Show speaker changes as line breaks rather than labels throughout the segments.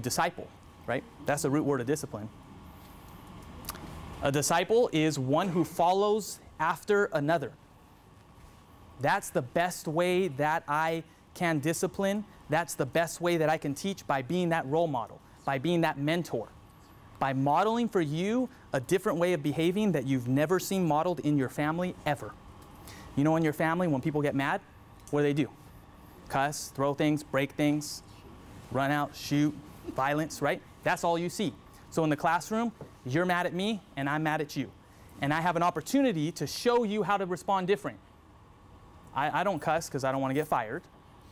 disciple, right? That's the root word of discipline. A disciple is one who follows after another. That's the best way that I can discipline. That's the best way that I can teach, by being that role model, by being that mentor, by modeling for you a different way of behaving that you've never seen modeled in your family ever. You know, in your family, when people get mad, what do? Cuss, throw things, break things, run out, shoot, violence, right? That's all you see. So in the classroom, you're mad at me and I'm mad at you. And I have an opportunity to show you how to respond different. I don't cuss because I don't want to get fired,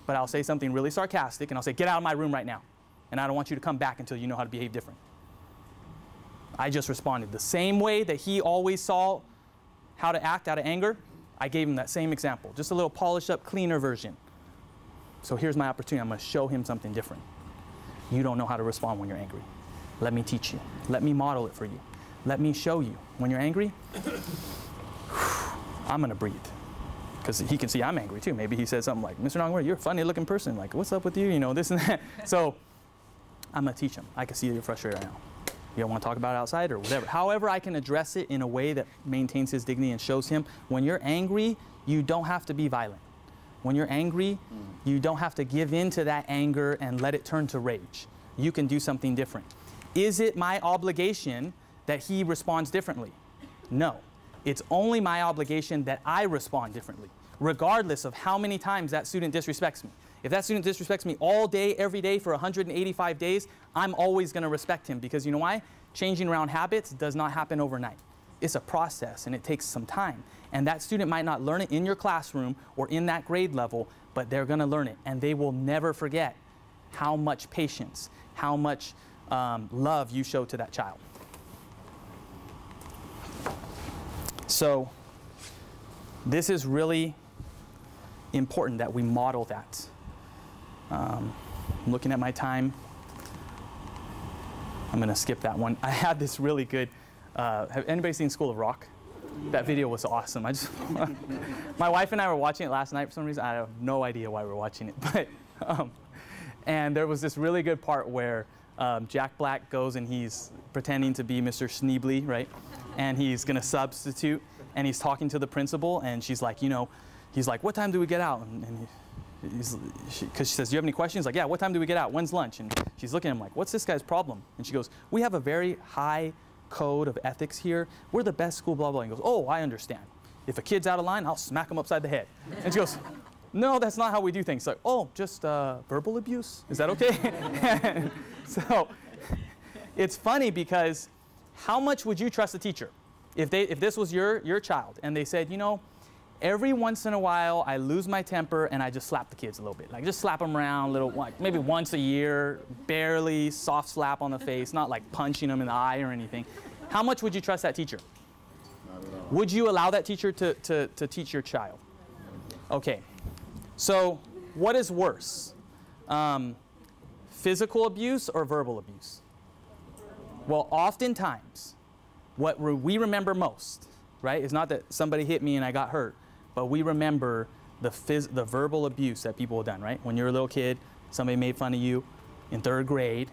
but I'll say something really sarcastic and I'll say, get out of my room right now. And I don't want you to come back until you know how to behave different. I just responded the same way that he always saw how to act out of anger. I gave him that same example, just a little polished up, cleaner version. So here's my opportunity. I'm going to show him something different. You don't know how to respond when you're angry. Let me teach you. Let me model it for you. Let me show you. When you're angry, I'm going to breathe. Because he can see I'm angry too. Maybe he says something like, Mr. Nongwar, you're a funny looking person. Like, what's up with you? You know, this and that. So I'm going to teach him. I can see you're frustrated right now. You don't want to talk about it outside or whatever. However, I can address it in a way that maintains his dignity and shows him when you're angry, you don't have to be violent. When you're angry, you don't have to give in to that anger and let it turn to rage. You can do something different. Is it my obligation that he responds differently? No. It's only my obligation that I respond differently, regardless of how many times that student disrespects me. If that student disrespects me all day, every day for 185 days, I'm always going to respect him, because you know why? Changing around habits does not happen overnight. It's a process and it takes some time. And that student might not learn it in your classroom or in that grade level, but they're going to learn it, and they will never forget how much patience, how much love you show to that child. So this is really important that we model that. I'm looking at my time. I'm going to skip that one. I had this really good, have anybody seen School of Rock? That video was awesome. My wife and I were watching it last night for some reason. I have no idea why we're watching it. But, and there was this really good part where Jack Black goes and he's pretending to be Mr. Schneebly, right? And he's going to substitute, and he's talking to the principal, and she's like, you know, he's like, what time do we get out? And because she says, do you have any questions? He's like, yeah, what time do we get out? When's lunch? And she's looking at him like, what's this guy's problem? And she goes, we have a very high code of ethics here. We're the best school, blah, blah. And he goes, oh, I understand. If a kid's out of line, I'll smack him upside the head. And she goes, no, that's not how we do things. Like, oh, just verbal abuse? Is that okay? So it's funny because how much would you trust a teacher if this was your child and they said, you know, every once in a while I lose my temper and I just slap the kids a little bit, like just slap them around a little, like maybe once a year, barely, soft slap on the face, not like punching them in the eye or anything. How much would you trust that teacher?
Not at all.
Would you allow that teacher to teach your child? Okay, so what is worse? Physical abuse or verbal abuse? Well, oftentimes, what we remember most, right, is not that somebody hit me and I got hurt, but we remember the verbal abuse that people have done, right? When you're a little kid, somebody made fun of you in 3rd grade,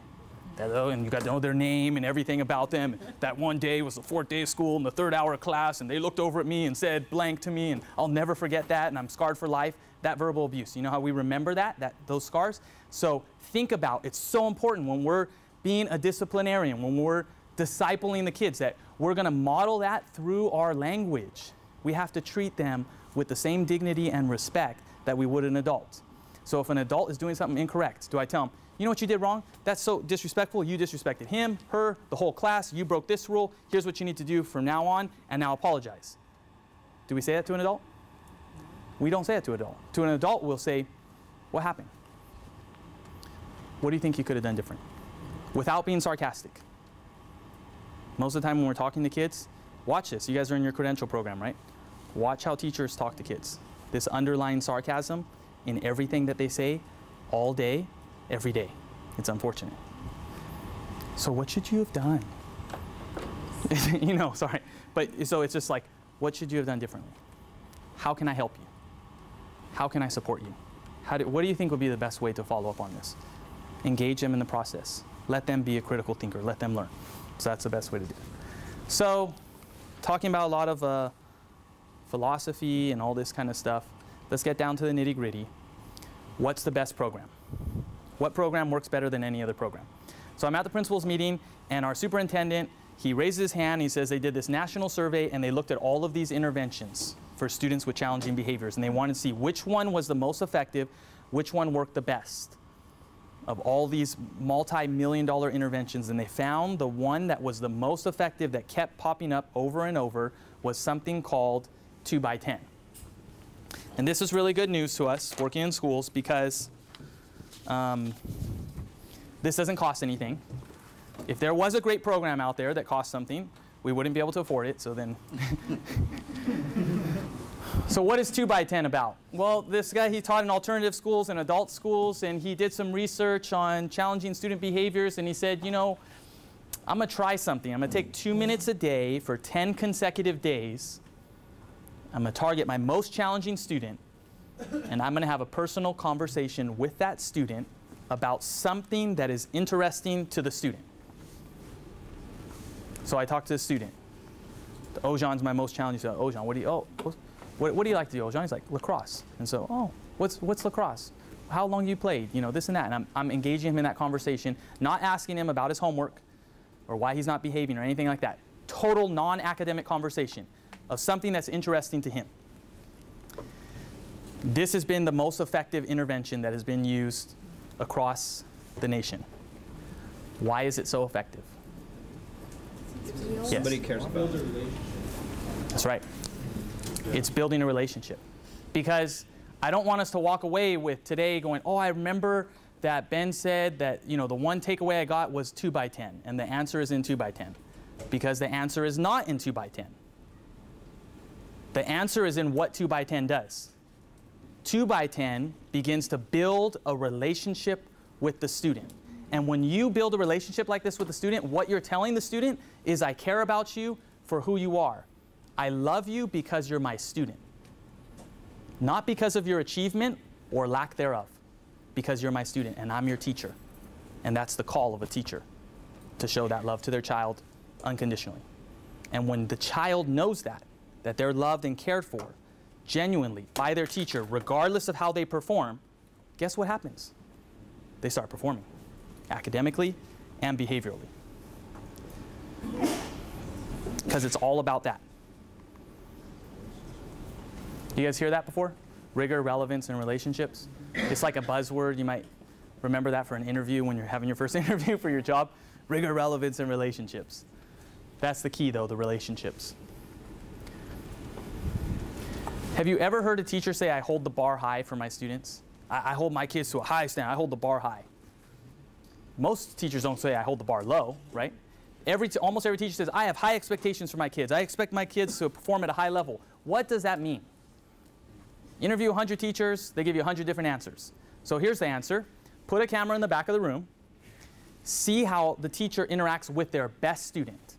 and you got to know their name and everything about them. That one day was the 4th day of school in the 3rd hour of class, and they looked over at me and said blank to me, and I'll never forget that, and I'm scarred for life. That verbal abuse. You know how we remember those scars? So think about, it's so important when we're being a disciplinarian, when we're discipling the kids, that we're going to model that through our language. We have to treat them with the same dignity and respect that we would an adult. So if an adult is doing something incorrect, do I tell them, you know what you did wrong? That's so disrespectful. You disrespected him, her, the whole class. You broke this rule. Here's what you need to do from now on, and now apologize. Do we say that to an adult? We don't say it to an adult. To an adult, we'll say, what happened? What do you think you could have done different? Without being sarcastic. Most of the time when we're talking to kids, watch this. You guys are in your credential program, right? Watch how teachers talk to kids. This underlying sarcasm in everything that they say all day, every day. It's unfortunate. So what should you have done? You know, sorry. But so it's just like, what should you have done differently? How can I help you? How can I support you? What do you think would be the best way to follow up on this? Engage them in the process. let them be a critical thinker, let them learn. So that's the best way to do it. So talking about a lot of philosophy and all this kind of stuff, let's get down to the nitty-gritty. What's the best program? What program works better than any other program? So I'm at the principal's meeting, and our superintendent, he raises his hand, he says they did this national survey, and they looked at all of these interventions for students with challenging behaviors, and they wanted to see which one was the most effective, which one worked the best of all these multi-million-dollar interventions. And they found the one that was the most effective, that kept popping up over and over, was something called 2x10. And this is really good news to us working in schools, because this doesn't cost anything. If there was a great program out there that cost something, we wouldn't be able to afford it, so then. So what is 2x10 about? Well, this guy, he taught in alternative schools and adult schools, and he did some research on challenging student behaviors, and he said, you know, I'm going to try something. I'm going to take 2 minutes a day for 10 consecutive days. I'm going to target my most challenging student, and I'm going to have a personal conversation with that student about something that is interesting to the student. So I talked to the student. Ojan's my most challenging student. Ojan, what do you like to do, Ojan? He's like, lacrosse. And so, oh, what's lacrosse? How long you played? You know, this and that. And I'm engaging him in that conversation, not asking him about his homework or why he's not behaving or anything like that. Total non-academic conversation of something that's interesting to him. This has been the most effective intervention that has been used across the nation. Why is it so effective?
Somebody cares about it.
That's right. It's building a relationship. Because I don't want us to walk away with today going, oh, I remember that Ben said that, you know, the one takeaway I got was 2x10, and the answer is in 2x10. Because the answer is not in 2x10. The answer is in what 2x10 does. 2x10 begins to build a relationship with the student. And when you build a relationship like this with the student, what you're telling the student is, I care about you for who you are. I love you because you're my student. Not because of your achievement or lack thereof. Because you're my student and I'm your teacher. And that's the call of a teacher, to show that love to their child unconditionally. And when the child knows that they're loved and cared for genuinely by their teacher, regardless of how they perform, guess what happens? They start performing, academically and behaviorally. Because it's all about that. You guys hear that before? Rigor, relevance, and relationships. It's like a buzzword. You might remember that for an interview when you're having your first interview for your job. Rigor, relevance, and relationships. That's the key, though, the relationships. Have you ever heard a teacher say, I hold the bar high for my students? I hold my kids to a high standard. I hold the bar high. Most teachers don't say, I hold the bar low, right? Almost every teacher says, I have high expectations for my kids. I expect my kids to perform at a high level. What does that mean? Interview 100 teachers, they give you 100 different answers. So here's the answer. Put a camera in the back of the room. See how the teacher interacts with their best student.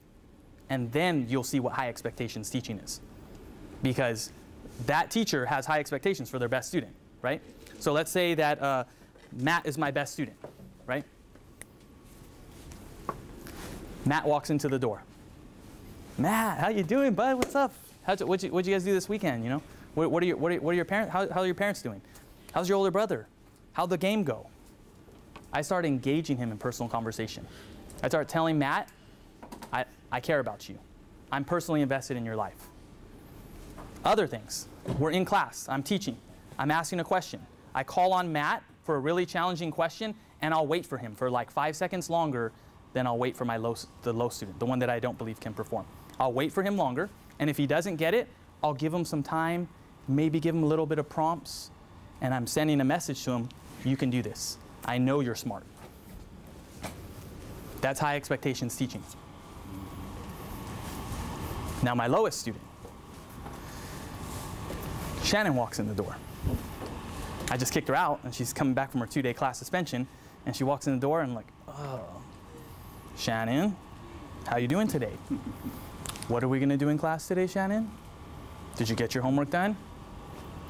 And then you'll see what high expectations teaching is. Because that teacher has high expectations for their best student, right? So let's say that Matt is my best student, right? Matt walks into the door. Matt, how you doing, bud? What's up? What'd you guys do this weekend? You know, what are your parents? How are your parents doing? How's your older brother? How'd the game go? I start engaging him in personal conversation. I start telling Matt, I care about you. I'm personally invested in your life. Other things. We're in class. I'm teaching. I'm asking a question. I call on Matt for a really challenging question, and I'll wait for him for like 5 seconds longer than I'll wait for the low student, the one that I don't believe can perform. I'll wait for him longer, and if he doesn't get it, I'll give him some time, maybe give him a little bit of prompts, and I'm sending a message to him, you can do this. I know you're smart. That's high expectations teaching. Now my lowest student. Shannon walks in the door. I just kicked her out, and she's coming back from her 2-day class suspension, and she walks in the door, and I'm like, oh, Shannon, how you doing today? What are we going to do in class today, Shannon? Did you get your homework done?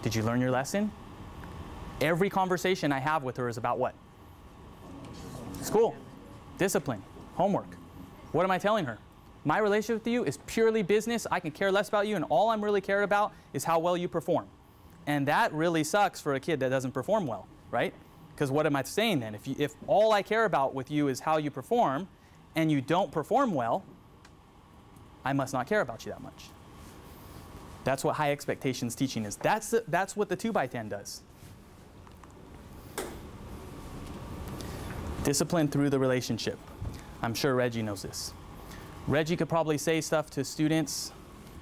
Did you learn your lesson? Every conversation I have with her is about what? School. Discipline, homework. What am I telling her? My relationship with you is purely business. I can care less about you, and all I'm really cared about is how well you perform. And that really sucks for a kid that doesn't perform well, right? Because what am I saying then? If all I care about with you is how you perform, and you don't perform well, I must not care about you that much. That's what high expectations teaching is. That's what the 2x10 does. Discipline through the relationship. I'm sure Reggie knows this. Reggie could probably say stuff to students.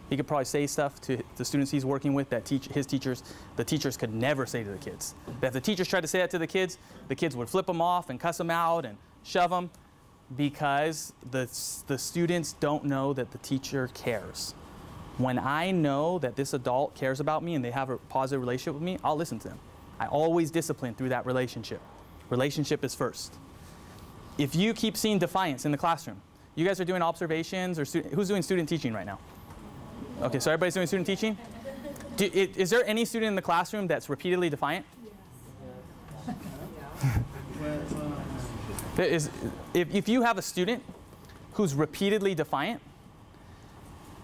He could probably say stuff to the students he's working with that his teachers, the teachers could never say to the kids. That if the teachers tried to say that to the kids would flip them off and cuss them out and shove them, because the students don't know that the teacher cares. When I know that this adult cares about me and they have a positive relationship with me, I'll listen to them. I always discipline through that relationship. Relationship is first. If you keep seeing defiance in the classroom, you guys are doing observations, or who's doing student teaching right now? Okay, so everybody's doing student teaching? Is there any student in the classroom that's repeatedly defiant? If you have a student who's repeatedly defiant,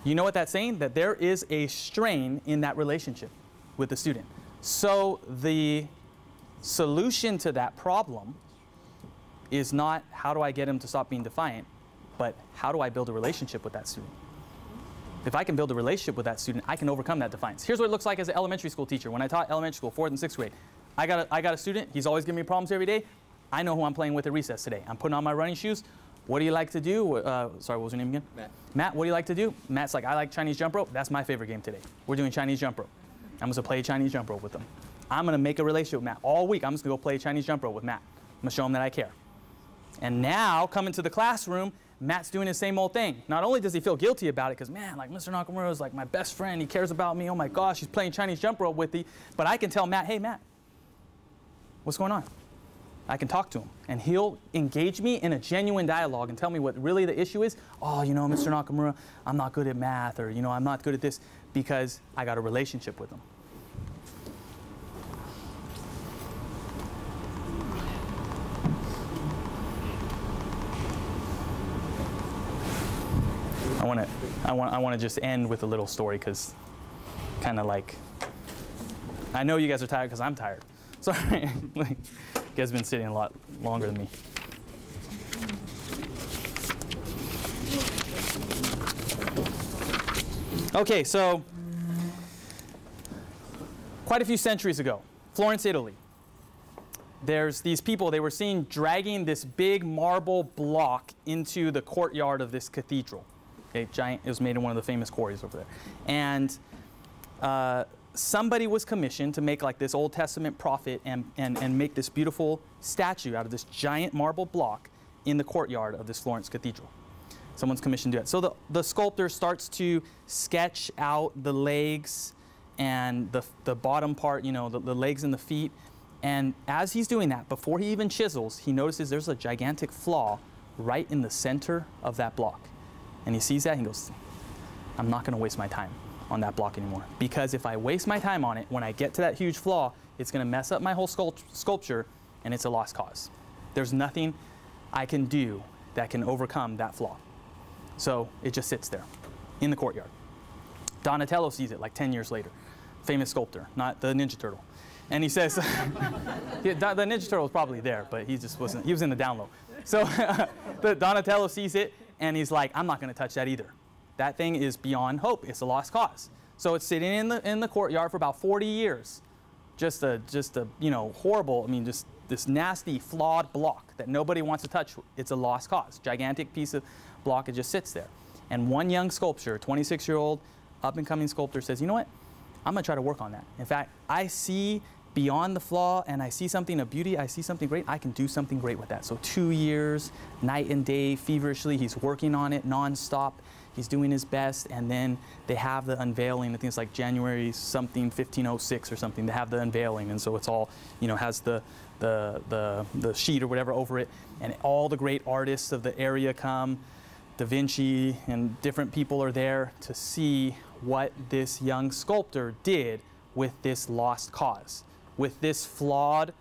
you know what that's saying? That there is a strain in that relationship with the student. So the solution to that problem is not how do I get him to stop being defiant, but how do I build a relationship with that student? If I can build a relationship with that student, I can overcome that defiance. Here's what it looks like as an elementary school teacher. When I taught elementary school, 4th and 6th grade, I got a student, he's always giving me problems every day. I know who I'm playing with at recess today. I'm putting on my running shoes. What do you like to do? Sorry, what was your name again? Matt. Matt, what do you like to do? Matt's like, I like Chinese jump rope. That's my favorite game today. We're doing Chinese jump rope. I'm gonna play Chinese jump rope with him. I'm gonna make a relationship with Matt. All week, I'm just gonna go play Chinese jump rope with Matt. I'm gonna show him that I care. And now, coming to the classroom, Matt's doing the same old thing. Not only does he feel guilty about it, because man, like Mr. Nakamura is like my best friend, he cares about me, oh my gosh, he's playing Chinese jump rope with me, but I can tell Matt, hey Matt, what's going on? I can talk to him, and he'll engage me in a genuine dialogue and tell me what really the issue is. Oh, you know, Mr. Nakamura, I'm not good at math, or you know, I'm not good at this, because I got a relationship with him. I want to just end with a little story, because kind of like, I know you guys are tired because I'm tired. Sorry, like, you guys have been sitting a lot longer than me. Okay, so quite a few centuries ago, Florence, Italy. There's these people, they were seen dragging this big marble block into the courtyard of this cathedral. Okay, giant, it was made in one of the famous quarries over there. And somebody was commissioned to make like this Old Testament prophet and make this beautiful statue out of this giant marble block in the courtyard of this Florence cathedral. Someone's commissioned to do it. So the sculptor starts to sketch out the legs and the bottom part, you know, the legs and the feet. And as he's doing that, before he even chisels, he notices there's a gigantic flaw right in the center of that block. And he sees that and he goes, I'm not going to waste my time on that block anymore. Because if I waste my time on it, when I get to that huge flaw, it's going to mess up my whole sculpture, and it's a lost cause. There's nothing I can do that can overcome that flaw. So it just sits there in the courtyard. Donatello sees it like 10 years later. Famous sculptor, not the Ninja Turtle. And he says, the Ninja Turtle was probably there, but he just wasn't, he was in the down low. So the Donatello sees it, and he's like, I'm not going to touch that either. That thing is beyond hope. It's a lost cause. So it's sitting in the courtyard for about 40 years. Just a you know, horrible, I mean, just this nasty, flawed block that nobody wants to touch. It's a lost cause. Gigantic piece of block, it just sits there. And one young sculptor, 26-year-old up-and-coming sculptor, says, you know what? I'm going to try to work on that. In fact, I see beyond the flaw, and I see something of beauty, I see something great, I can do something great with that. So 2 years, night and day, feverishly, he's working on it nonstop. He's doing his best, and then they have the unveiling. I think it's like January something, 1506 or something. They have the unveiling, and so it's all, you know, has the sheet or whatever over it, and all the great artists of the area come. Da Vinci and different people are there to see what this young sculptor did with this lost cause, with this flawed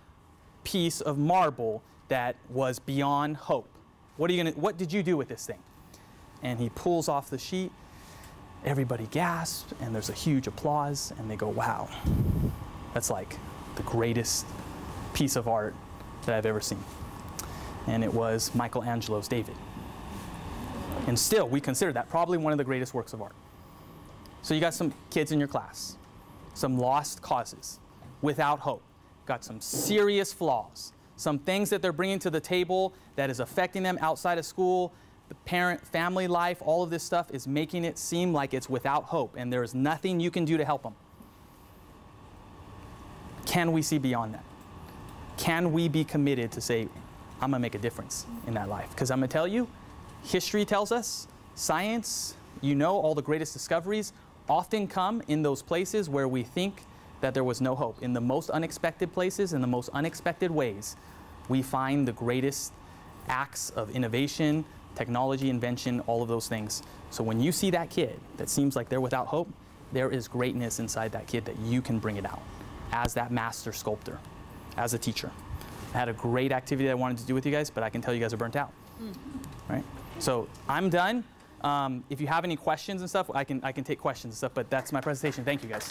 piece of marble that was beyond hope. What did you do with this thing? And he pulls off the sheet. Everybody gasps, and there's a huge applause, and they go, wow, that's like the greatest piece of art that I've ever seen. And it was Michelangelo's David. And still, we consider that probably one of the greatest works of art. So you got some kids in your class, some lost causes, without hope, got some serious flaws, some things that they're bringing to the table that is affecting them outside of school, the family life, all of this stuff is making it seem like it's without hope, and there is nothing you can do to help them. Can we see beyond that? Can we be committed to say, I'm gonna make a difference in that life? Because I'm gonna tell you, history tells us, science, all the greatest discoveries often come in those places where we think that there was no hope. In the most unexpected places, in the most unexpected ways, we find the greatest acts of innovation, technology, invention, all of those things. So when you see that kid that seems like they're without hope, there is greatness inside that kid that you can bring it out as that master sculptor, as a teacher. I had a great activity that I wanted to do with you guys, but I can tell you guys are burnt out. Right? So I'm done. If you have any questions and stuff, I can take questions and stuff, but that's my presentation. Thank you guys.